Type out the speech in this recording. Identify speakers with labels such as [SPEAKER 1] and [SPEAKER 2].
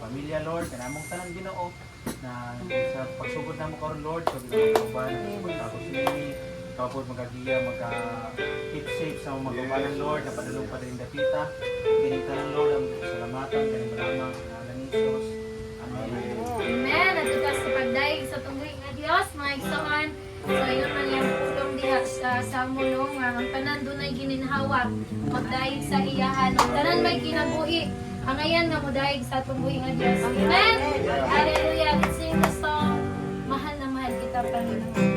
[SPEAKER 1] pamilya, Lord, kanamong tanan Ginoo na sa pagsugod namo karon Lord, so ginauban sa pagtapos ini, ikaw po magagiya, keep safe sa mga ubanan Lord, na padulong pa rin dapita. Ganito lang Lord, ang salamatan, ganito lamang sa ngalan ni Jesus. Amen.
[SPEAKER 2] Amen. At ito sa pagdaig sa tunggoy nga Dios, mga igsoon. So yun man yung pulong diha sa mulong nga ang tanan dunay gininhawa magdaig sa iyahan. Ang tanan may kinabuhi. Ang ayan nga modaig sa tunggoy nga Dios. Amen. Hallelujah. Let's sing the song. Mahal na mahal kita Panginoon.